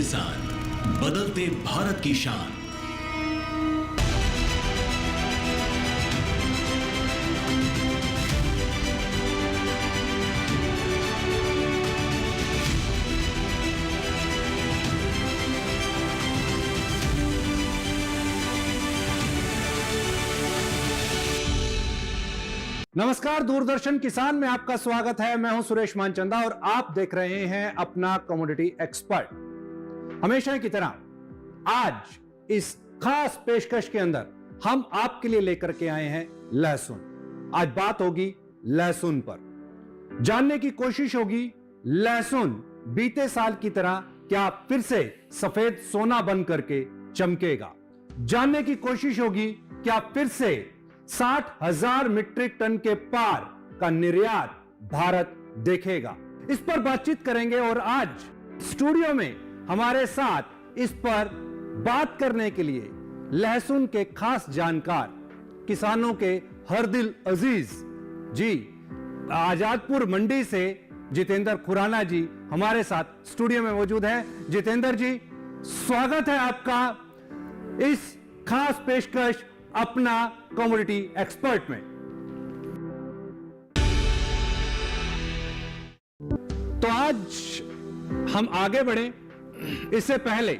किसान, बदलते भारत की शान। नमस्कार, दूरदर्शन किसान में आपका स्वागत है। मैं हूं सुरेश मानचंदा और आप देख रहे हैं अपना कमोडिटी एक्सपर्ट। हमेशा की तरह आज इस खास पेशकश के अंदर हम आपके लिए लेकर के आए हैं लहसुन। आज बात होगी लहसुन पर। जानने की कोशिश होगी लहसुन बीते साल की तरह क्या फिर से सफेद सोना बन करके चमकेगा। जानने की कोशिश होगी क्या फिर से 60,000 मीट्रिक टन के पार का निर्यात भारत देखेगा। इस पर बातचीत करेंगे और आज स्टूडियो में हमारे साथ इस पर बात करने के लिए लहसुन के खास जानकार, किसानों के हर दिल अजीज जी, आजादपुर मंडी से जितेंद्र खुराना जी हमारे साथ स्टूडियो में मौजूद हैं। जितेंद्र जी, स्वागत है आपका इस खास पेशकश अपना कमोडिटी एक्सपर्ट में। तो आज हम आगे बढ़े इससे पहले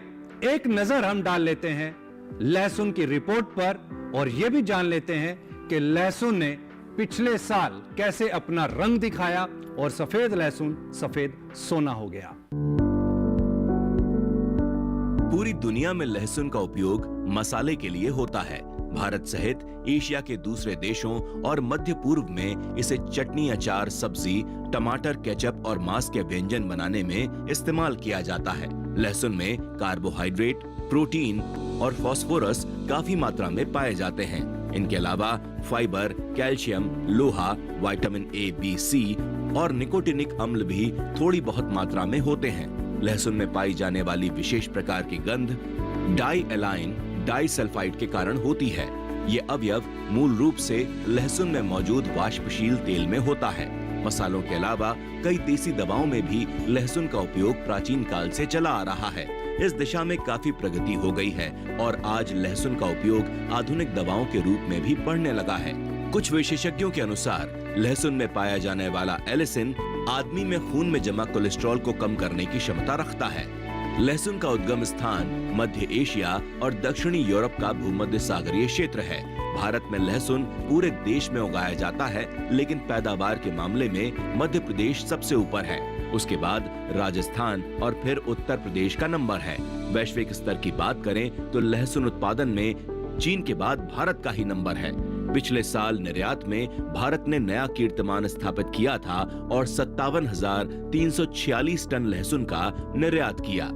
एक नजर हम डाल लेते हैं लहसुन की रिपोर्ट पर और यह भी जान लेते हैं कि लहसुन ने पिछले साल कैसे अपना रंग दिखाया और सफेद लहसुन सफेद सोना हो गया। पूरी दुनिया में लहसुन का उपयोग मसाले के लिए होता है। भारत सहित एशिया के दूसरे देशों और मध्य पूर्व में इसे चटनी, अचार, सब्जी, टमाटर, केचप और मांस के व्यंजन बनाने में इस्तेमाल किया जाता है। लहसुन में कार्बोहाइड्रेट, प्रोटीन और फास्फोरस काफी मात्रा में पाए जाते हैं। इनके अलावा फाइबर, कैल्शियम, लोहा, विटामिन ए, बी, सी और निकोटिनिक अम्ल भी थोड़ी बहुत मात्रा में होते हैं। लहसुन में पाई जाने वाली विशेष प्रकार की गंध डाइएलाइन डाइसल्फाइड के कारण होती है। ये अवयव मूल रूप से लहसुन में मौजूद वाष्पशील तेल में होता है। मसालों के अलावा कई देसी दवाओं में भी लहसुन का उपयोग प्राचीन काल से चला आ रहा है। इस दिशा में काफी प्रगति हो गई है और आज लहसुन का उपयोग आधुनिक दवाओं के रूप में भी बढ़ने लगा है। कुछ विशेषज्ञों के अनुसार लहसुन में पाया जाने वाला एलिसिन आदमी में खून में जमा कोलेस्ट्रॉल को कम करने की क्षमता रखता है। लहसुन का उद्गम स्थान मध्य एशिया और दक्षिणी यूरोप का भूमध्य सागरीय क्षेत्र है। भारत में लहसुन पूरे देश में उगाया जाता है, लेकिन पैदावार के मामले में मध्य प्रदेश सबसे ऊपर है। उसके बाद राजस्थान और फिर उत्तर प्रदेश का नंबर है। वैश्विक स्तर की बात करें तो लहसुन उत्पादन में चीन के बाद भारत का ही नंबर है। पिछले साल निर्यात में भारत ने नया कीर्तिमान स्थापित किया था और 57,346 टन लहसुन का निर्यात किया।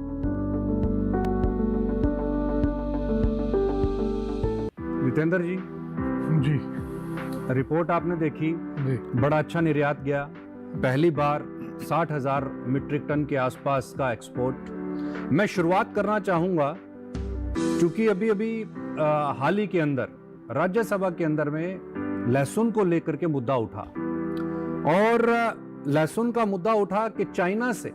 जितेंद्र जी, रिपोर्ट आपने देखी जी। बड़ा अच्छा निर्यात गया। पहली बार 60,000 मीट्रिक टन के आसपास का एक्सपोर्ट। मैं शुरुआत करना चाहूंगा क्योंकि अभी हाल ही के अंदर राज्यसभा के अंदर में लहसुन को लेकर के मुद्दा उठा और लहसुन का मुद्दा उठा कि चाइना से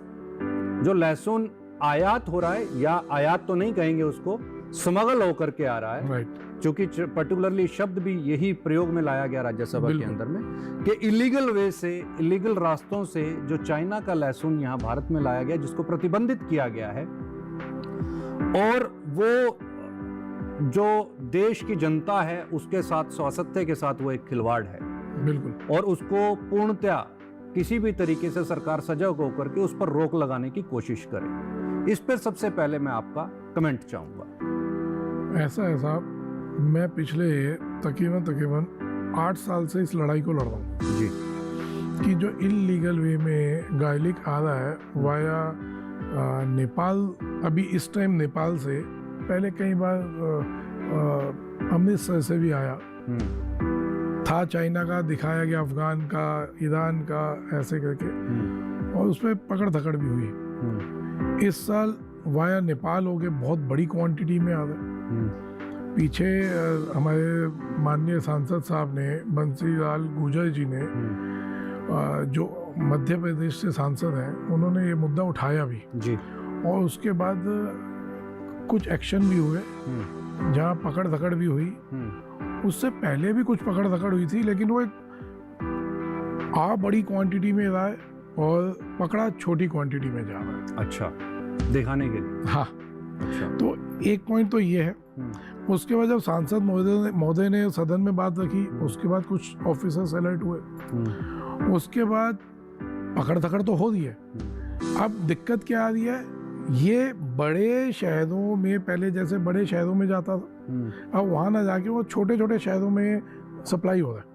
जो लहसुन आयात हो रहा है, या आयात तो नहीं कहेंगे उसको, स्मगल होकर के आ रहा है, क्योंकि पर्टिकुलरली शब्द भी यही प्रयोग में लाया गया राज्यसभा के अंदर में कि इलीगल वे से, इलीगल रास्तों से जो चाइना का लहसुन यहाँ भारत में लाया गया, जिसको प्रतिबंधित किया गया है, और वो जो देश की जनता है उसके साथ, स्वास्थ्य के साथ वो एक खिलवाड़ है। बिल्कुल। और उसको पूर्णतया किसी भी तरीके से सरकार सजग होकर के उस पर रोक लगाने की कोशिश करे। इस पर सबसे पहले मैं आपका कमेंट चाहूंगा। ऐसा है साहब, मैं पिछले तकरीबन 8 साल से इस लड़ाई को लड़ रहा हूँ जी, कि जो इलीगल वे में गार्लिक आ रहा है वाया नेपाल, अभी इस टाइम नेपाल से, पहले कई बार अमृतसर से भी आया था, चाइना का दिखाया गया, अफगान का, ईरान का, ऐसे करके, और उसमें पकड़ धकड़ भी हुई। इस साल वाया नेपाल हो गए बहुत बड़ी क्वांटिटी में आ रहा। पीछे हमारे माननीय सांसद साहब ने, बंसीलाल गुर्जर जी ने, जो मध्य प्रदेश से सांसद हैं, उन्होंने ये मुद्दा उठाया भी जी, और उसके बाद कुछ एक्शन भी हुए जहाँ पकड़ धकड़ भी हुई। उससे पहले भी कुछ पकड़ धकड़ हुई थी, लेकिन वो एक बड़ी क्वांटिटी में रहा है और पकड़ा छोटी क्वांटिटी में जा रहा है। अच्छा, दिखाने के लिए। हाँ। अच्छा। तो एक पॉइंट तो ये है। उसके बाद जब सांसद महोदय ने सदन में बात रखी, उसके बाद कुछ ऑफिसर्स अलर्ट हुए, उसके बाद पकड़ धकड़ तो हो रही है। अब दिक्कत क्या आ रही है, ये बड़े शहरों में पहले जैसे बड़े शहरों में जाता था, अब वहाँ ना जाके वो छोटे छोटे शहरों में सप्लाई हो रहा है,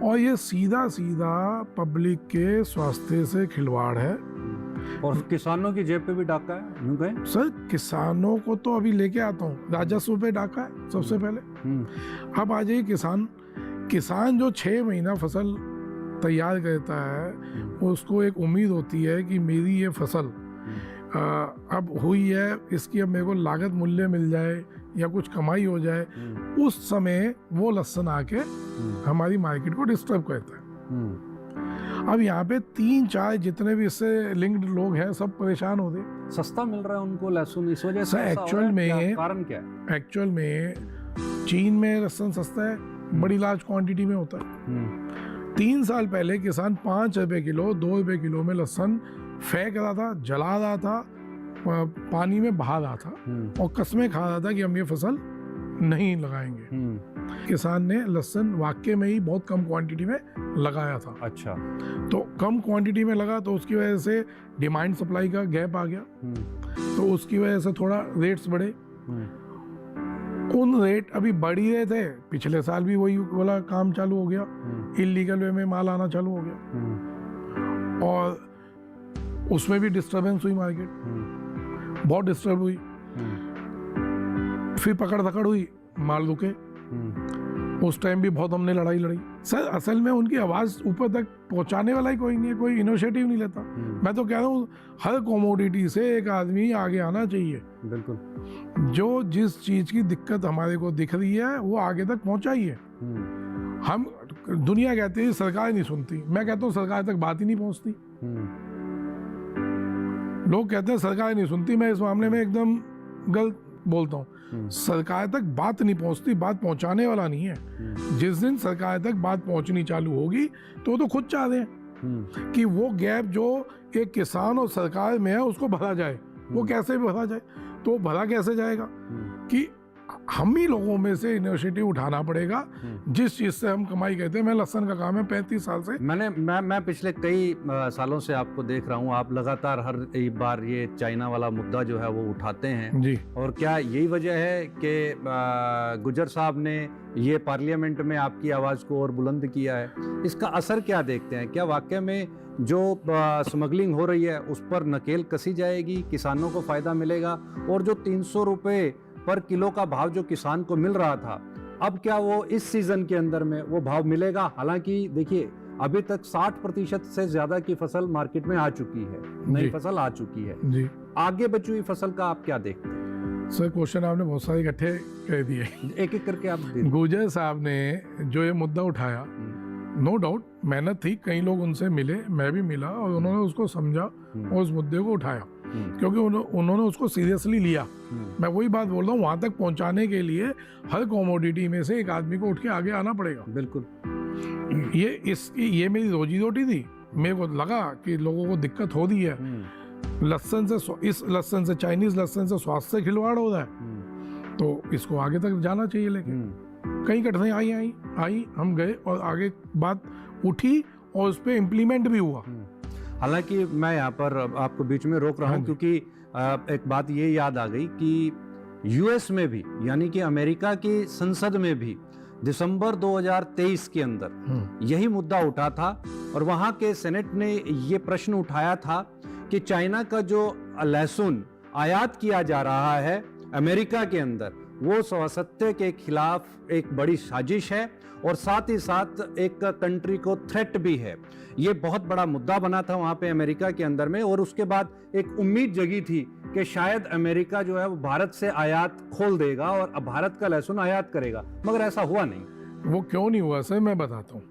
और ये सीधा सीधा पब्लिक के स्वास्थ्य से खिलवाड़ है और किसानों की जेब पे भी डाका है, यूं कहें। सर किसानों को तो अभी लेके आता हूँ, राजस्व पे डाका है सबसे पहले। अब आ जाइए किसान जो 6 महीना फसल तैयार करता है, उसको एक उम्मीद होती है कि मेरी ये फसल अब हुई है, इसकी अब मेरे को लागत मूल्य मिल जाए या कुछ कमाई हो जाए, उस समय वो लहसुन आके हमारी मार्केट को डिस्टर्ब करता है। अब यहाँ पे 3-4 जितने भी इससे लिंक्ड लोग हैं सब परेशान हो गए। सस्ता मिल रहा है उनको लहसुन, इस वजह से सर एक्चुअल में कारण क्या है? एक्चुअल में चीन में लहसुन सस्ता है, बड़ी लार्ज क्वांटिटी में होता है। 3 साल पहले किसान 5 रुपए किलो 2 रुपए किलो में लहसुन फेंक रहा था, जला रहा था, पानी में बहा रहा था और कस्में खा रहा था कि हम ये फसल नहीं लगाएंगे। किसान ने लहसुन वाकई में ही बहुत कम क्वांटिटी में लगाया था। अच्छा। तो कम क्वांटिटी में लगा तो उसकी वजह से डिमांड सप्लाई का गैप आ गया, तो उसकी वजह से थोड़ा रेट्स बढ़े। उन रेट अभी बढ़ ही रहे थे, पिछले साल भी वही वाला काम चालू हो गया, इलीगल वे में माल आना चालू हो गया और उसमें भी डिस्टर्बेंस हुई, मार्केट बहुत डिस्टर्ब हुई। फिर पकड़ धकड़ हुई, माल रुके। उस टाइम भी बहुत हमने लड़ाई लड़ी। सर असल में उनकी आवाज़ ऊपर तक पहुंचाने वाला ही कोई नहीं है, कोई इनिशिएटिव नहीं लेता। मैं तो कह रहा हूँ हर कमोडिटी से एक आदमी आगे आना चाहिए। बिल्कुल। जो जिस चीज़ की दिक्कत हमारे को दिख रही है वो आगे तक पहुंचाइए। हम दुनिया कहती है सरकार नहीं सुनती, मैं कहता हूँ सरकार तक बात ही नहीं पहुंचती। लोग कहते हैं सरकार नहीं सुनती, मैं इस मामले में एकदम गलत बोलता हूँ। सरकार तक बात नहीं पहुंचती, बात पहुंचाने वाला नहीं है। जिस दिन सरकार तक बात पहुंचनी चालू होगी तो वो तो खुद चाह रहे हैं कि वो गैप जो एक किसान और सरकार में है उसको भरा जाए। वो कैसे भी भरा जाए, तो भरा कैसे जाएगा कि हम ही लोगों में से इनिशिएटिव उठाना पड़ेगा। जिस चीज से हम कमाई करते हैं, मैं लहसुन का काम है 35 साल से। मैं पिछले कई सालों से आपको देख रहा हूँ, आप लगातार हर एक बार ये चाइना वाला मुद्दा जो है वो उठाते हैं जी। और क्या यही वजह है कि गुजर साहब ने ये पार्लियामेंट में आपकी आवाज को और बुलंद किया है? इसका असर क्या देखते हैं? क्या वाकई में जो स्मगलिंग हो रही है उस पर नकेल कसी जाएगी, किसानों को फायदा मिलेगा, और जो 300 रुपए पर किलो का भाव जो किसान को मिल रहा था, अब क्या वो इस सीजन के अंदर में वो भाव मिलेगा? हालांकि देखिए अभी तक 60% से ज्यादा की फसल मार्केट में आ चुकी है, नई फसल आ चुकी है जी। आगे बची हुई फसल का आप क्या देखते हैं? सर क्वेश्चन आपने बहुत सारे इकट्ठे कह दिए, एक एक करके आप गुजर साहब ने जो ये मुद्दा उठाया, नो डाउट मेहनत थी, कई लोग उनसे मिले, मैं भी मिला और उन्होंने उसको समझा और उस मुद्दे को उठाया क्योंकि उन्होंने उसको सीरियसली लिया। मैं वही बात बोल रहा हूँ, वहां तक पहुंचाने के लिए हर कमोडिटी में से एक आदमी को उठ के आगे आना पड़ेगा। बिल्कुल। ये मेरी रोजी रोटी थी। मेरे को लगा कि लोगों को दिक्कत हो रही है, लहसुन से, इस लहसुन से, चाइनीज लहसुन से स्वास्थ्य से खिलवाड़ हो रहा है, तो इसको आगे तक जाना चाहिए। लेकिन कई कठिनाई आई, हम गए और आगे बात उठी और उस पर इम्प्लीमेंट भी हुआ। हालांकि मैं यहाँ पर आपको बीच में रोक रहा हूँ क्योंकि एक बात ये याद आ गई कि यूएस में भी, यानी कि अमेरिका की संसद में भी दिसंबर 2023 के अंदर यही मुद्दा उठा था और वहां के सेनेट ने ये प्रश्न उठाया था कि चाइना का जो लहसुन आयात किया जा रहा है अमेरिका के अंदर, वो स्वास्थ्य के खिलाफ एक बड़ी साजिश है और साथ ही साथ एक कंट्री को थ्रेट भी है। ये बहुत बड़ा मुद्दा बना था वहां पे अमेरिका के अंदर में, और उसके बाद एक उम्मीद जगी थी कि शायद अमेरिका जो है वो भारत से आयात खोल देगा और अब भारत का लहसुन आयात करेगा, मगर ऐसा हुआ नहीं। वो क्यों नहीं हुआ सर, मैं बताता हूँ।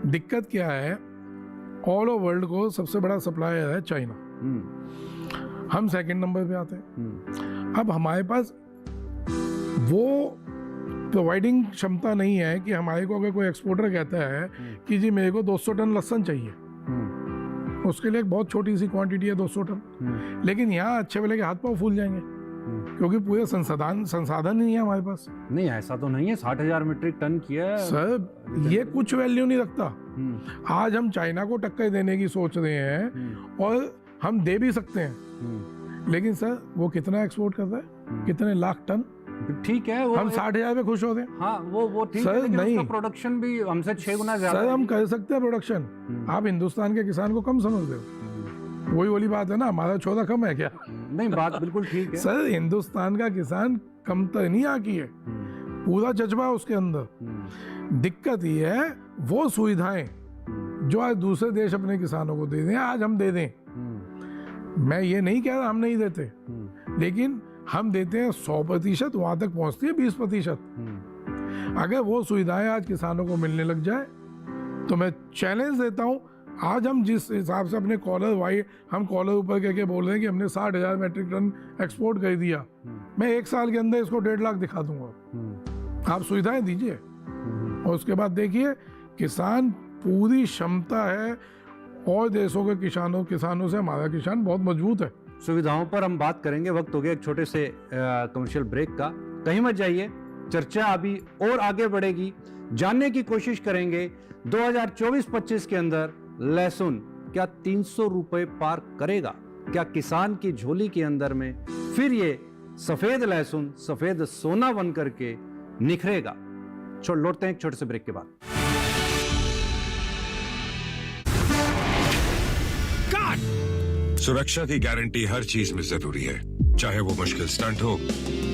दिक्कत क्या है, ऑल ओवर वर्ल्ड को सबसे बड़ा सप्लायर है चाइना। हम सेकंड नंबर पे आते हैं। अब हमारे पास वो प्रोवाइडिंग क्षमता नहीं है कि हमारे को अगर कोई एक्सपोर्टर कहता है कि जी मेरे को 200 टन लहसुन चाहिए, उसके लिए एक बहुत छोटी सी क्वांटिटी है 200 टन, लेकिन यहाँ अच्छे वाले के हाथ पाँव फूल जाएंगे क्योंकि पूरे संसाधन नहीं है हमारे पास। नहीं, ऐसा तो नहीं है। 60,000 मीट्रिक टन किया है सर, ये कुछ वैल्यू नहीं रखता। आज हम चाइना को टक्कर देने की सोच रहे हैं और हम दे भी सकते हैं, लेकिन सर वो कितना एक्सपोर्ट करता है, कितने लाख टन? ठीक है, वो हम 60,000 पे खुश होते हैं। हाँ, वो ठीक है, लेकिन उसका प्रोडक्शन भी हमसे 6 गुना ज्यादा। सर हम कर सकते हैं प्रोडक्शन, आप हिंदुस्तान के किसान को कम समझते हो। वही वाली बात है ना, हमारा छोटा कम है क्या? नहीं, बात बिल्कुल ठीक है सर। हिंदुस्तान का किसान कमतर नहीं आकी है, पूरा जज्बा उसके अंदर। दिक्कत ये है वो सुविधाएं जो आज दूसरे देश अपने किसानों को दे दें, आज हम दे दें। मैं ये नहीं कह रहा हम नहीं देते, लेकिन हम देते हैं 100%, वहां तक पहुंचती है 20%। अगर वो सुविधाएं आज किसानों को मिलने लग जाए तो मैं चैलेंज देता हूं, आज हम जिस हिसाब से अपने हम कॉलर ऊपर करके बोल रहे हैं कि हमने 60,000 मीट्रिक टन एक्सपोर्ट कर दिया, मैं 1 साल के अंदर इसको 1.5 लाख दिखा दूंगा। आप सुविधाएं दीजिए और उसके बाद देखिए किसान पूरी क्षमता है, और देशों के किसानों से हमारा किसान बहुत मजबूत है। सुविधाओं पर हम बात करेंगे। वक्त हो गया एक छोटे से कमर्शियल ब्रेक का, कहीं मत जाइए, चर्चा अभी और आगे बढ़ेगी। जानने की कोशिश करेंगे 2024-25 के अंदर लहसुन क्या 300 रुपए पार करेगा? क्या किसान की झोली के अंदर में फिर ये सफेद लहसुन सफेद सोना बन करके निखरेगा? लौटते हैं एक छोटे से ब्रेक के बाद। सुरक्षा की गारंटी हर चीज में जरूरी है, चाहे वो मुश्किल स्टंट हो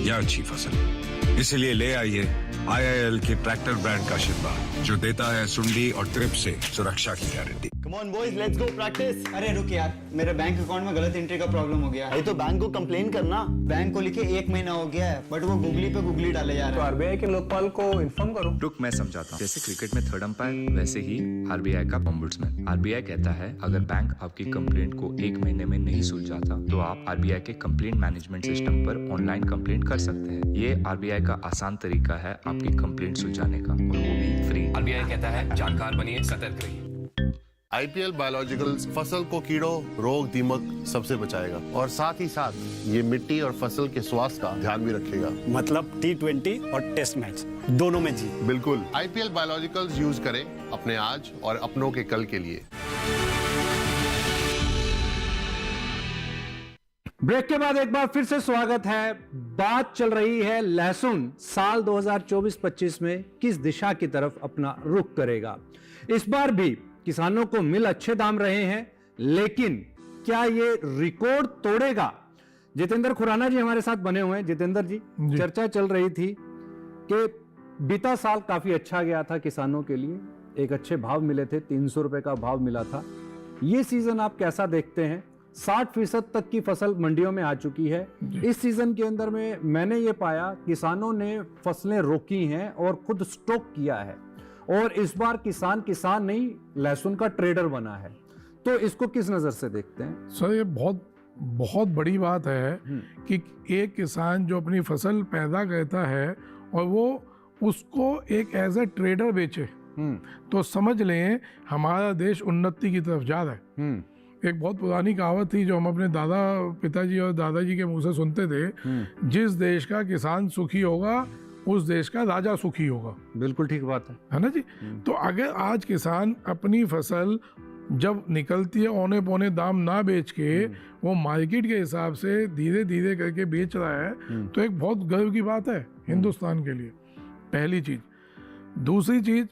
या अच्छी फसल। इसलिए ले आइए IIL के ट्रैक्टर ब्रांड का शिनबा, जो देता है सुंडी और ट्रिप से सुरक्षा की guarantee. Come on boys, let's go practice। अरे रुक यार, मेरे बैंक अकाउंट में गलत एंट्री का प्रॉब्लम हो गया है। तो बैंक को कंप्लेन करना। बैंक को लिखे 1 महीना हो गया है, बट वो गूगली पे गूगली डाले जा रहे हैं। तो RBI के लोकपाल को इन्फॉर्म करो। रुक, मैं समझाता हूँ। जैसे क्रिकेट में 3rd अंपायर, वैसे ही RBI का ओम्बुड्समैन। RBI कहता है अगर बैंक आपकी कंप्लेंट को 1 महीने में नहीं सुलझाता तो आप RBI के कंप्लेंट मैनेजमेंट सिस्टम पर ऑनलाइन कंप्लेंट कर सकते हैं। ये RBI का आसान तरीका है आपकी कंप्लेंट सुलझाने का, और वो भी फ्री। RBI कहता है जानकार बनिए, सतर्क रहिए। IPL बायोलॉजिकल्स फसल को कीड़ों, रोग, दीमक सबसे बचाएगा और साथ ही साथ ये मिट्टी और फसल के स्वास्थ्य का ध्यान भी रखेगा। मतलब T20 और टेस्ट मैच दोनों में जीत। बिल्कुल, IPL बायोलॉजिकल्स यूज करें अपने आज और अपनों के कल के लिए। ब्रेक के बाद एक बार फिर से स्वागत है। बात चल रही है लहसुन साल 2024-25 में किस दिशा की तरफ अपना रुख करेगा। इस बार भी किसानों को मिल अच्छे दाम रहे हैं, लेकिन क्या ये रिकॉर्ड तोड़ेगा? जितेंद्र खुराना जी हमारे साथ बने हुए हैं। जितेंद्र जी, चर्चा चल रही थी कि बीता साल काफी अच्छा गया था किसानों के लिए, एक अच्छे भाव मिले थे, 300 रुपए का भाव मिला था। ये सीजन आप कैसा देखते हैं? 60% तक की फसल मंडियों में आ चुकी है। इस सीजन के अंदर में मैंने ये पाया किसानों ने फसलें रोकी हैं और खुद स्टॉक किया है, और इस बार किसान नहीं लहसुन का ट्रेडर बना है। तो इसको किस नजर से देखते हैं? सर ये बहुत बड़ी बात है कि एक किसान जो अपनी फसल पैदा करता है और वो उसको एक एज ए ट्रेडर बेचे, तो समझ लें हमारा देश उन्नति की तरफ जा रहा है। एक बहुत पुरानी कहावत थी जो हम अपने पिताजी और दादाजी के मुंह से सुनते थे, जिस देश का किसान सुखी होगा उस देश का राजा सुखी होगा। बिल्कुल ठीक बात है ना जी। तो अगर आज किसान अपनी फसल जब निकलती है औने पौने दाम ना बेच के वो मार्केट के हिसाब से धीरे धीरे करके बेच रहा है, तो एक बहुत गर्व की बात है हिंदुस्तान के लिए, पहली चीज। दूसरी चीज,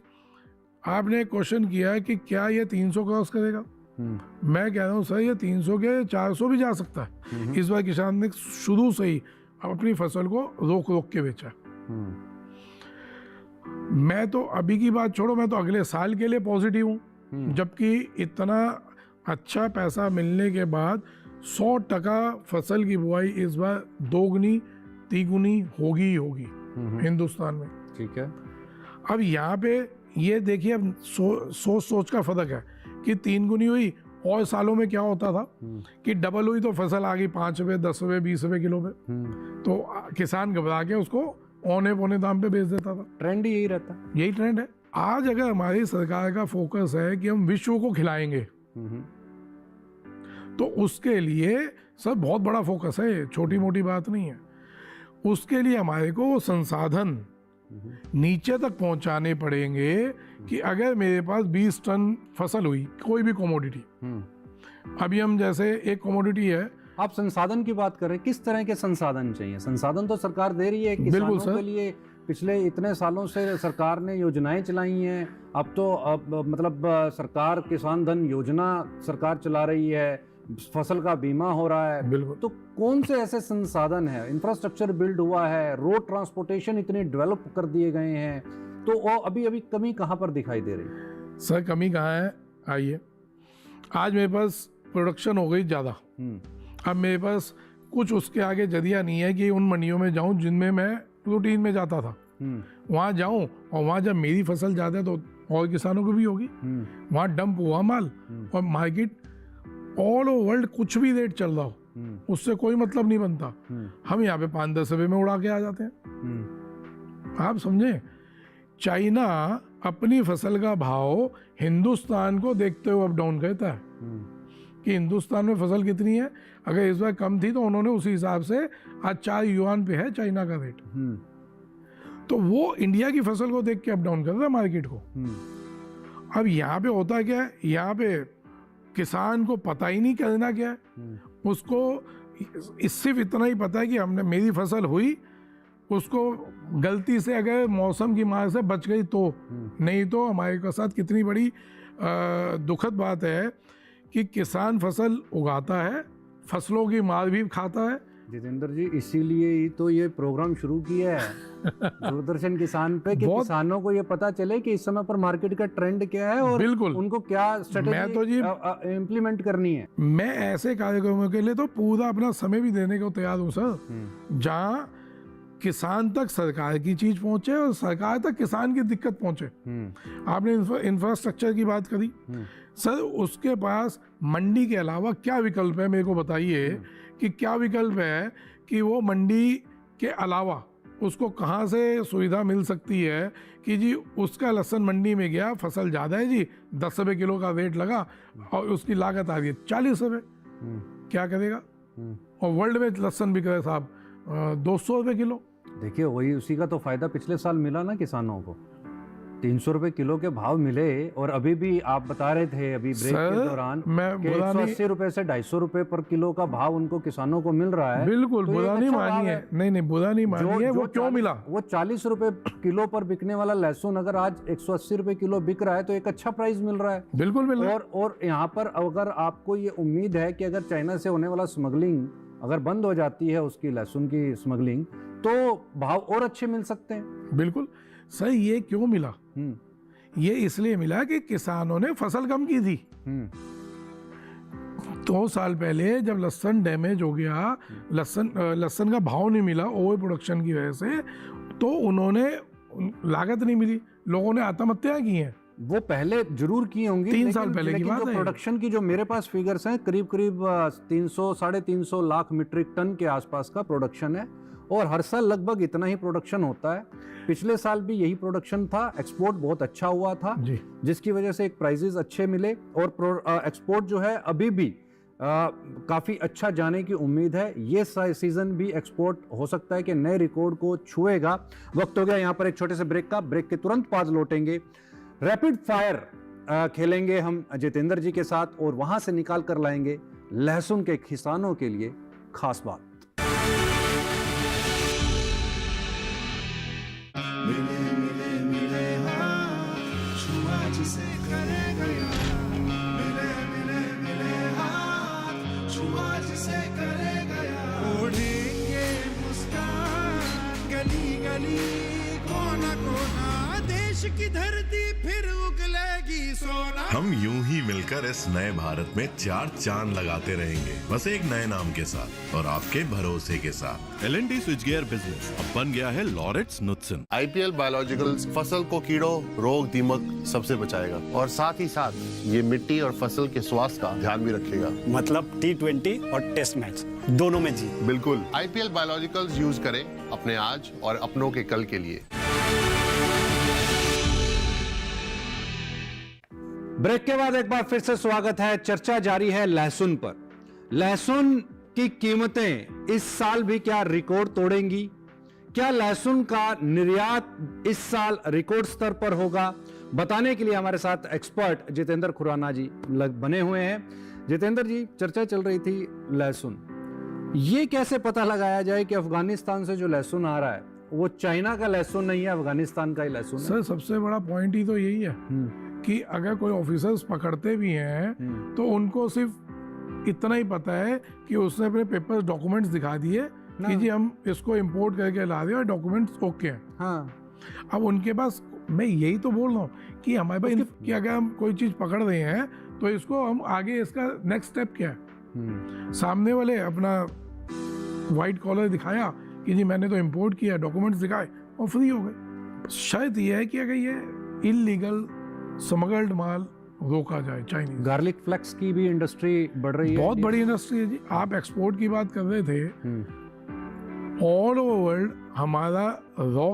आपने क्वेश्चन किया कि क्या ये 300 क्रॉस करेगा। मैं कह रहा हूँ सर ये 300 के 400 भी जा सकता है। इस बार किसान ने शुरू से ही अपनी फसल को रोक के बेचा। मैं तो अभी की बात छोड़ो, मैं तो अगले साल के लिए पॉजिटिव हूँ। जबकि इतना अच्छा पैसा मिलने के बाद 100% फसल की बुआई इस बार 2 गुनी 3 गुनी होगी हिंदुस्तान में। ठीक है। अब यहाँ पे ये देखिए, अब सोच का फर्क है कि 3 गुनी हुई और सालों में क्या होता था कि डबल हुई तो फसल आ गई 5 रुपये 10 रुपये 20 रुपये किलो पे, तो किसान घबरा के उसको औने पौने दाम पे बेच देता था। ट्रेंड ही यही रहता। यही ट्रेंड है। आज अगर हमारी सरकार का फोकस है कि हम विश्व को खिलाएंगे, तो उसके लिए सब बहुत बड़ा फोकस है, छोटी मोटी बात नहीं है। उसके लिए हमारे को संसाधन नीचे तक पहुंचाने पड़ेंगे कि अगर मेरे पास 20 टन फसल हुई कोई भी कमोडिटी, अभी हम जैसे एक कमोडिटी है, आप संसाधन की बात कर रहे हैं, किस तरह के संसाधन चाहिए? संसाधन तो सरकार दे रही है किसानों के लिए, पिछले इतने सालों से सरकार ने योजनाएं चलाई हैं। अब तो मतलब सरकार किसान धन योजना सरकार चला रही है, फसल का बीमा हो रहा है। बिल्कुल। तो कौन से ऐसे संसाधन है? इंफ्रास्ट्रक्चर बिल्ड हुआ है, रोड ट्रांसपोर्टेशन इतने डेवलप कर दिए गए हैं, तो वो अभी कमी कहाँ पर दिखाई दे रही है? सर कमी कहाँ है? आइए, आज मेरे पास प्रोडक्शन हो गई ज़्यादा, अब मेरे पास कुछ उसके आगे जरिया नहीं है कि उन मंडियों में जाऊं जिनमें मैं रूटीन में जाता था। वहां जाऊं और वहां जब मेरी फसल ज़्यादा है तो और किसानों को भी होगी, वहां डंप हुआ माल और मार्केट ऑल ओवर वर्ल्ड कुछ भी रेट चल रहा हो, उससे कोई मतलब नहीं बनता। हम यहाँ पे 5-10 रुपये में उड़ा के आ जाते हैं। आप समझे, चाइना अपनी फसल का भाव हिंदुस्तान को देखते हुए अप डाउन कहता है कि हिंदुस्तान में फसल कितनी है, अगर इस बार कम थी तो उन्होंने उसी हिसाब से आज 4 युआन पे है चाइना का रेट, तो वो इंडिया की फसल को देख के अप डाउन कर रहा है मार्केट को। अब यहाँ पे होता क्या है, यहाँ पे किसान को पता ही नहीं करना क्या है, उसको सिर्फ इतना ही पता है कि हमने मेरी फसल हुई, उसको गलती से अगर मौसम की मार से बच गई तो, नहीं तो हमारे के साथ कितनी बड़ी दुखद बात है कि किसान फसल उगाता है, फसलों की मार भी खाता है। जितेंद्र जी, इसीलिए ही तो ये प्रोग्राम शुरू किया है दूरदर्शन किसान पे, कि किसानों को ये पता चले कि इस समय पर मार्केट का ट्रेंड क्या है और बिल्कुल उनको क्या स्ट्रेटेजी इम्प्लीमेंट करनी है। मैं ऐसे कार्यक्रमों के लिए तो पूरा अपना समय भी देने को तैयार हूँ सर, जहाँ किसान तक सरकार की चीज पहुंचे और सरकार तक किसान की दिक्कत पहुंचे। आपने इंफ्रास्ट्रक्चर की बात करी सर, उसके पास मंडी के अलावा क्या विकल्प है, मेरे को बताइए कि क्या विकल्प है कि वो मंडी के अलावा उसको कहाँ से सुविधा मिल सकती है कि जी उसका लहसुन मंडी में गया, फसल ज़्यादा है जी, 10 रुपये किलो का वेट लगा और उसकी लागत आ रही है 40 रुपये, क्या करेगा? और वर्ल्ड में लहसुन बिक रहा है साहब 200 रुपये किलो। देखिए, वही उसी का तो फायदा पिछले साल मिला ना किसानों को, 300 रुपए किलो के भाव मिले। और अभी भी आप बता रहे थे अभी ब्रेक के दौरान कि 180 रुपए से 250 रुपए पर किलो का भाव उनको किसानों को मिल रहा है। बिल्कुल, तो बुरा नहीं मानी है, नहीं बुरा नहीं मानी है। वो क्यों मिला? वो 40 रुपए किलो पर बिकने वाला लहसुन अगर आज 180 रुपए किलो बिक रहा है तो एक अच्छा प्राइस मिल रहा है। बिल्कुल मिल रहा है। और यहाँ पर अगर आपको ये उम्मीद है कि अगर चाइना से होने वाला स्मगलिंग अगर बंद हो जाती है, उसकी लहसुन की स्मगलिंग, तो भाव और अच्छे मिल सकते हैं। बिल्कुल सर। ये क्यों मिला? ये इसलिए मिला कि किसानों ने फसल कम की थी। 2 साल पहले जब लहसुन डैमेज हो गया, लहसुन का भाव नहीं मिला ओवर प्रोडक्शन की वजह से, तो उन्होंने लागत नहीं मिली, लोगों ने आत्महत्या की हैं। वो पहले जरूर की होंगी, 3 साल पहले की बात है। प्रोडक्शन की जो मेरे पास फिगर्स हैं, करीब 300-350 लाख मीट्रिक टन के आसपास का प्रोडक्शन है और हर साल लगभग इतना ही प्रोडक्शन होता है। पिछले साल भी यही प्रोडक्शन था, एक्सपोर्ट बहुत अच्छा हुआ था जिसकी वजह से एक प्राइसेस अच्छे मिले और एक्सपोर्ट जो है अभी भी काफ़ी अच्छा जाने की उम्मीद है। ये सीजन भी एक्सपोर्ट हो सकता है कि नए रिकॉर्ड को छुएगा। वक्त हो गया यहाँ पर एक छोटे से ब्रेक का। ब्रेक के तुरंत बाद लौटेंगे, रैपिड फायर खेलेंगे हम जितेंद्र जी के साथ और वहां से निकाल कर लाएंगे लहसुन के किसानों के लिए खास बात। मिले मिले मिले हाँ, छुआ जिसे करे गया। मिले मिले मिले हाँ, छुआ जिसे करे गया। ओढ़ेंगे मुस्कान गली गली कोना कोना, देश की धरती फिर उगलेगी सोना। हम यूं ही मिलकर इस नए भारत में 4 चांद लगाते रहेंगे, बस एक नए नाम के साथ और आपके भरोसे के साथ। L&T स्विचगियर बिजनेस अब बन गया है लॉरेट्स नुत्सन। आईपीएल बायोलॉजिकल्स फसल को कीड़ों, रोग, दीमक सबसे बचाएगा और साथ ही साथ ये मिट्टी और फसल के स्वास्थ्य का ध्यान भी रखेगा। मतलब T20 और टेस्ट मैच दोनों में जीत। बिल्कुल, आईपीएल बायोलॉजिकल्स यूज करें अपने आज और अपनों के कल के लिए। ब्रेक के बाद एक बार फिर से स्वागत है। चर्चा जारी है लहसुन पर। लहसुन की कीमतें इस साल भी क्या रिकॉर्ड तोड़ेंगी? क्या लहसुन का निर्यात इस साल रिकॉर्ड स्तर पर होगा? बताने के लिए हमारे साथ एक्सपर्ट जितेंद्र खुराना जी बने हुए हैं। जितेंद्र जी, चर्चा चल रही थी लहसुन, ये कैसे पता लगाया जाए कि अफगानिस्तान से जो लहसुन आ रहा है वो चाइना का लहसुन नहीं है, अफगानिस्तान का ही लहसुन है? सर, सबसे बड़ा पॉइंट ही तो यही है कि अगर कोई ऑफिसर्स पकड़ते भी हैं तो उनको सिर्फ इतना ही पता है कि उसने अपने पेपर्स, डॉक्यूमेंट्स दिखा दिए कि जी हम इसको इंपोर्ट करके ला रहे हैं और डॉक्यूमेंट्स ओके हैं। हाँ। अब उनके पास, मैं यही तो बोल रहा हूँ कि हमारे पास कि अगर हम कोई चीज पकड़ रहे हैं तो इसको हम आगे, इसका नेक्स्ट स्टेप क्या है? सामने वाले अपना व्हाइट कॉलर दिखाया कि जी मैंने तो इंपोर्ट किया, डॉक्यूमेंट्स दिखाए और फ्री हो गए। शायद ये है कि अगर ये इलीगल स्मगल्ड माल रोका जाए। चाइनीज गार्लिक फ्लेक्स की भी इंडस्ट्री बढ़ रही है, बहुत बड़ी इंडस्ट्री है जी। आप एक्सपोर्ट की बात कर रहे थे, ऑल ओवर वर्ल्ड हमारा रॉ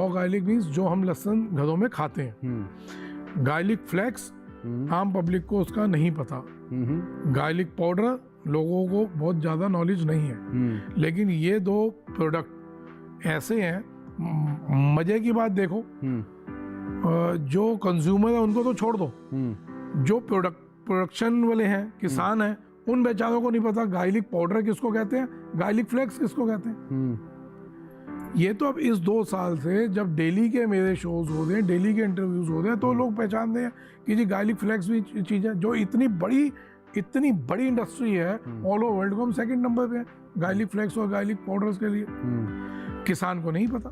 गार्लिक मीन्स जो हम लहसुन घरों में खाते हैं, गार्लिक फ्लेक्स आम पब्लिक को उसका नहीं पता, गार्लिक पाउडर लोगों को बहुत ज़्यादा नॉलेज नहीं है। लेकिन ये दो प्रोडक्ट ऐसे हैं, मजे की बात देखो, जो कंज्यूमर है उनको तो छोड़ दो, जो प्रोडक्शन वाले हैं, किसान हैं, उन बेचारों को नहीं पता गार्लिक पाउडर किसको कहते हैं, गार्लिक फ्लेक्स किसको कहते हैं। ये तो अब इस 2 साल से जब दिल्ली के मेरे शोज हो रहे हैं, दिल्ली के इंटरव्यूज हो रहे हैं, तो लोग पहचान रहे हैं कि जी गार्लिक फ्लेक्स भी चीज़ है। जो इतनी बड़ी इंडस्ट्री है ऑल ओवर वर्ल्ड को, हम 2nd नंबर पे हैं गार्लिक फ्लेक्स और गार्लिक पाउडर्स के लिए। किसान को नहीं पता।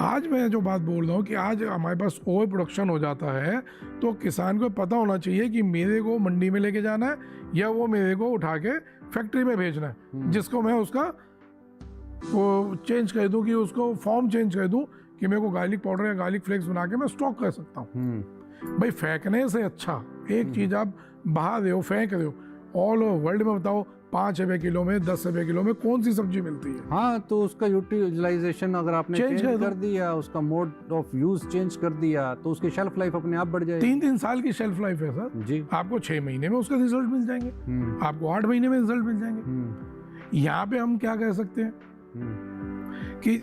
आज मैं जो बात बोल रहा हूँ कि आज हमारे पास ओवर प्रोडक्शन हो जाता है तो किसान को पता होना चाहिए कि मेरे को मंडी में लेके जाना है या वो मेरे को उठा के फैक्ट्री में भेजना है, जिसको मैं उसका वो चेंज कर दूं, कि उसको फॉर्म चेंज कर दूं कि मेरे को गार्लिक पाउडर या गार्लिक फ्लेक्स बना के मैं स्टॉक कर सकता हूँ। भाई फेंकने से अच्छा एक चीज़ आप बहा रहे हो, फेंक रहे हो, ऑल ओवर वर्ल्ड में बताओ 5 रुपए किलो में, 10 रुपए किलो में कौन सी सब्जी मिलती है? हाँ, तो उसका यूटिलाइजेशन अगर आपने चेंज कर दिया, उसका मोड ऑफ यूज चेंज कर दिया, तो उसकी शेल्फ लाइफ अपने आप बढ़ जाएगी। 3 साल की शेल्फ लाइफ है सर जी। आपको 6 महीने में उसका रिजल्ट मिल जाएंगे, आपको 8 महीने में रिजल्ट मिल जाएंगे। यहाँ पे हम क्या कह सकते हैं कि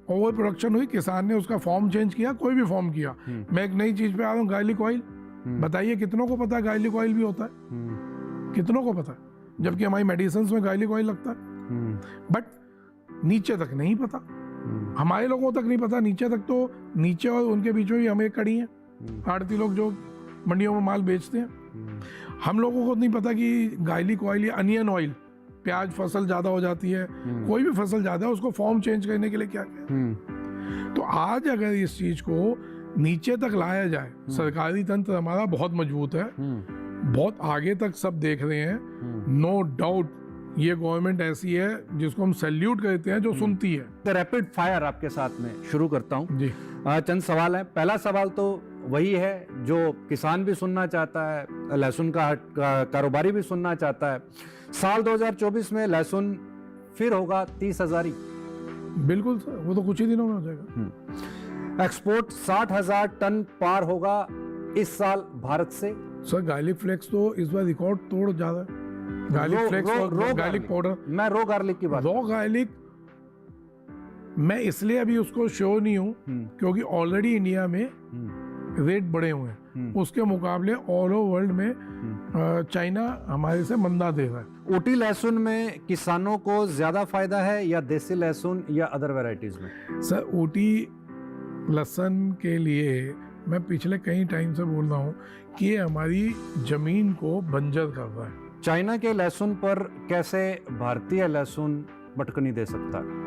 ओवर प्रोडक्शन हुई, किसान ने उसका फॉर्म चेंज किया, कोई भी फॉर्म किया। मैं एक नई चीज पे आ रहा हूँ, गार्लिक ऑयल। बताइए कितनों को पता है गार्लिक ऑयल भी होता है? कितनों को पता है? जबकि हमारी मेडिसिन में गार्लिक ऑयल लगता है, बट नीचे तक नहीं पता, हमारे लोगों तक नहीं पता। नीचे तक तो नीचे और उनके बीच में भी हम एक कड़ी हैं, आड़ती लोग जो मंडियों में माल बेचते हैं। हम लोगों को नहीं पता कि गार्लिक ऑयल या अनियन ऑयल, प्याज फसल ज्यादा हो जाती है, कोई भी फसल ज्यादा है, उसको फॉर्म चेंज करने के लिए क्या क्या। तो आज अगर इस चीज को नीचे तक लाया जाए, सरकारी तंत्र हमारा बहुत मजबूत है, बहुत आगे तक सब देख रहे हैं, नो डाउट ये गवर्नमेंट ऐसी है जिसको हम सैल्यूट करते हैं, जो सुनती है। रैपिड फायर आपके साथ में शुरू करता हूं जी। चंद सवाल है। पहला सवाल तो वही है जो किसान भी सुनना चाहता है, लहसुन का कारोबारी भी सुनना चाहता है। साल 2024 में लहसुन फिर होगा 30,000? बिल्कुल सर, वो तो कुछ ही दिनों में हो जाएगा। एक्सपोर्ट 60,000 टन पार होगा इस साल भारत से। सर गार्लिक फ्लेक्स तो इस बार रिकॉर्ड तोड़ ज्यादा है। गार्लिक फ्लेक्स और गार्लिक पाउडर, मैं रॉ गार्लिक की बात, रॉ गार्लिक मैं इसलिए अभी उसको श्योर नहीं हूँ क्योंकि ऑलरेडी इंडिया में रेट बढ़े हुए हैं, उसके मुकाबले ऑल ओवर वर्ल्ड में चाइना हमारे से मंदा दे रहा है। ऊटी लहसुन में किसानों को ज्यादा फायदा है या देसी लहसुन या अदर वैरायटीज में? सर ऊटी लहसुन के लिए मैं पिछले कई टाइम से बोल रहा हूँ कि ये हमारी जमीन को बंजर कर रहा है। चाइना के लहसुन पर कैसे भारतीय लहसुन बटकनी दे सकता है?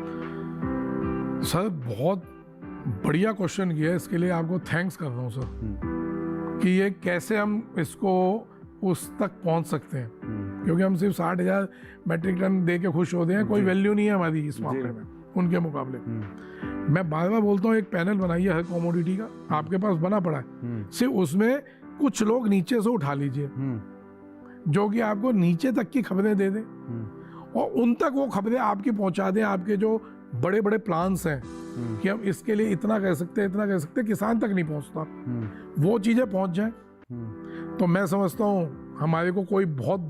सर बहुत बढ़िया क्वेश्चन किया, इसके लिए आपको थैंक्स कर रहा हूँ सर कि ये कैसे हम इसको उस तक पहुंच सकते हैं, क्योंकि हम सिर्फ 60,000 मैट्रिक टन दे के खुश होते हैं, कोई वैल्यू नहीं है हमारी इस मामले में उनके मुकाबले। मैं बार बार बोलता हूँ, एक पैनल बनाइए हर कमोडिटी का, आपके पास बना पड़ा है, सिर्फ उसमें कुछ लोग नीचे से उठा लीजिए जो कि आपको नीचे तक की खबरें दे दें और उन तक वो खबरें आपकी पहुंचा दें। आपके जो बड़े बड़े प्लान्स हैं कि हम इसके लिए इतना कर सकते हैं, इतना कर सकते हैं, किसान तक नहीं पहुंचता, वो चीजें पहुंच जाएं। तो मैं समझता हूँ हमारे को कोई बहुत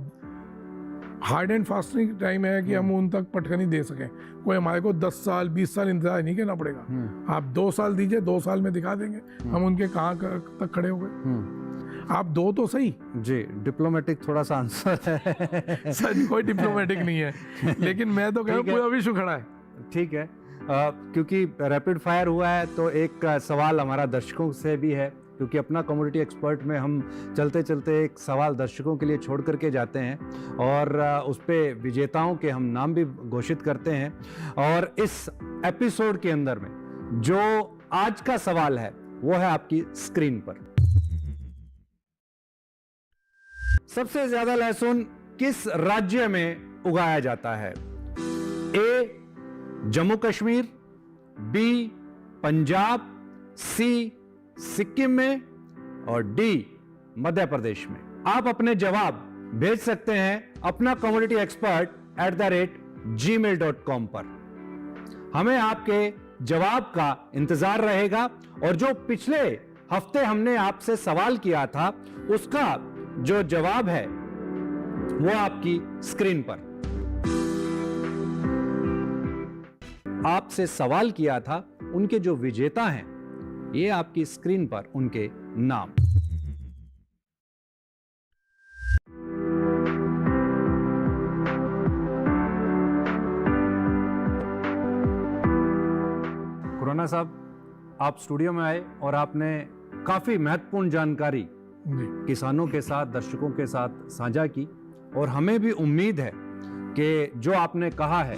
हार्ड एंड फास्टिंग टाइम है कि हम उन तक पटखनी दे सकें। कोई हमारे को 10 साल 20 साल इंतजार नहीं करना पड़ेगा। आप 2 साल दीजिए, 2 साल में दिखा देंगे हम उनके कहाँ तक खड़े हो गए। आप दो तो सही जी, डिप्लोमेटिक थोड़ा सा आंसर है। सर कोई डिप्लोमेटिक नहीं है, लेकिन मैं तो कह रहा हूँ पूरा विश्व खड़ा है। ठीक है, क्योंकि रैपिड फायर हुआ है तो एक सवाल हमारा दर्शकों से भी है, क्योंकि अपना कमोडिटी एक्सपर्ट में हम चलते चलते एक सवाल दर्शकों के लिए छोड़ करके जाते हैं और उस पे विजेताओं के हम नाम भी घोषित करते हैं। और इस एपिसोड के अंदर में जो आज का सवाल है वो है आपकी स्क्रीन पर। सबसे ज्यादा लहसुन किस राज्य में उगाया जाता है? ए जम्मू कश्मीर, बी पंजाब, सी सिक्किम में और डी मध्य प्रदेश में। आप अपने जवाब भेज सकते हैं अपना कमोडिटी एक्सपर्ट @gmail.com पर। हमें आपके जवाब का इंतजार रहेगा और जो पिछले हफ्ते हमने आपसे सवाल किया था उसका जो जवाब है वो आपकी स्क्रीन पर। आपसे सवाल किया था, उनके जो विजेता हैं ये आपकी स्क्रीन पर उनके नाम। खुराना साहब, आप स्टूडियो में आए और आपने काफी महत्वपूर्ण जानकारी किसानों के साथ, दर्शकों के साथ साझा की और हमें भी उम्मीद है कि जो आपने कहा है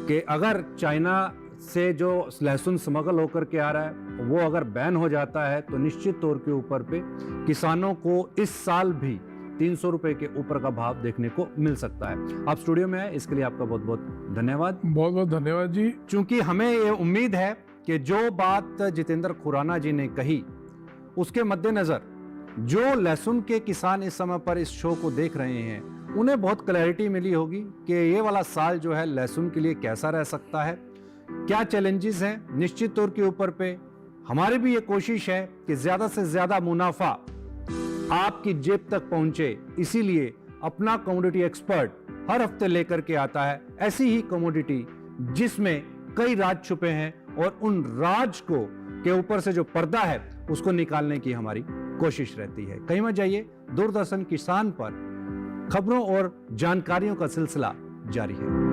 कि अगर चाइना से जो लहसुन स्मगल होकर के आ रहा है वो अगर बैन हो जाता है तो निश्चित तौर के ऊपर पे किसानों को इस साल भी 300 रुपए के ऊपर का भाव देखने को मिल सकता है। आप स्टूडियो में आए, इसके लिए आपका बहुत बहुत धन्यवाद। बहुत बहुत धन्यवाद जी। क्योंकि हमें ये उम्मीद है कि जो बात जितेंद्र खुराना जी ने कही उसके मद्देनजर जो लहसुन के किसान इस समय पर इस शो को देख रहे हैं उन्हें बहुत क्लैरिटी मिली होगी कि ये वाला साल जो है लहसुन के लिए कैसा रह सकता है, क्या चैलेंजेस हैं। निश्चित तौर के ऊपर पे हमारी भी ये कोशिश है कि ज्यादा से ज्यादा मुनाफा आपकी जेब तक पहुंचे, इसीलिए अपना कमोडिटी एक्सपर्ट हर हफ्ते लेकर के आता है ऐसी ही कमोडिटी जिसमें कई राज छुपे हैं और उन राज को के ऊपर से जो पर्दा है उसको निकालने की हमारी कोशिश रहती है। कहीं मत जाइए, दूरदर्शन किसान पर खबरों और जानकारियों का सिलसिला जारी है।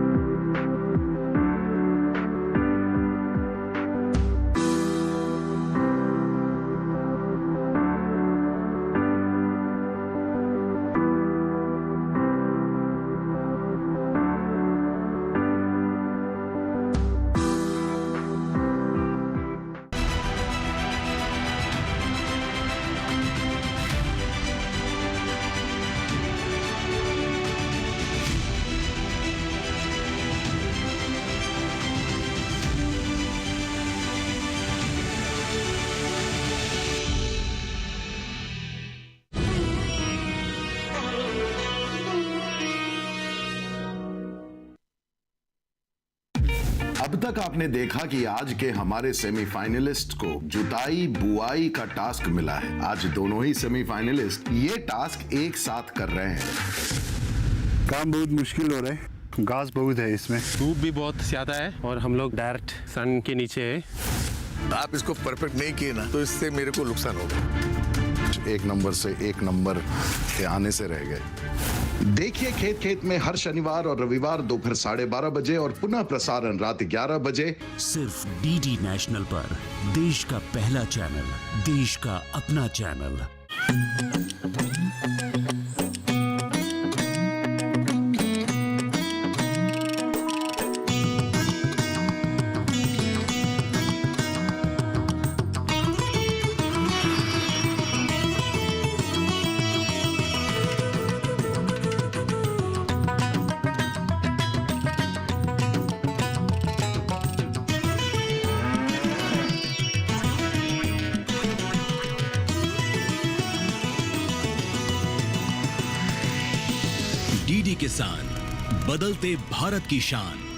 अब तक आपने देखा कि आज के हमारे सेमीफाइनलिस्ट को जुताई बुआई का टास्क मिला है। आज दोनों ही सेमीफाइनलिस्ट ये टास्क एक साथ कर रहे हैं। काम बहुत मुश्किल हो रहा है, घास बहुत है इसमें, धूप भी बहुत ज्यादा है और हम लोग डायरेक्ट सन के नीचे है। आप इसको परफेक्ट नहीं किए ना तो इससे मेरे को नुकसान होगा। 1 नंबर से 1 नंबर के आने से रह गए। देखिए खेत खेत में हर शनिवार और रविवार दोपहर 12:30 बजे और पुनः प्रसारण रात 11 बजे सिर्फ डीडी नेशनल पर, देश का पहला चैनल, देश का अपना चैनल। किसान, बदलते भारत की शान।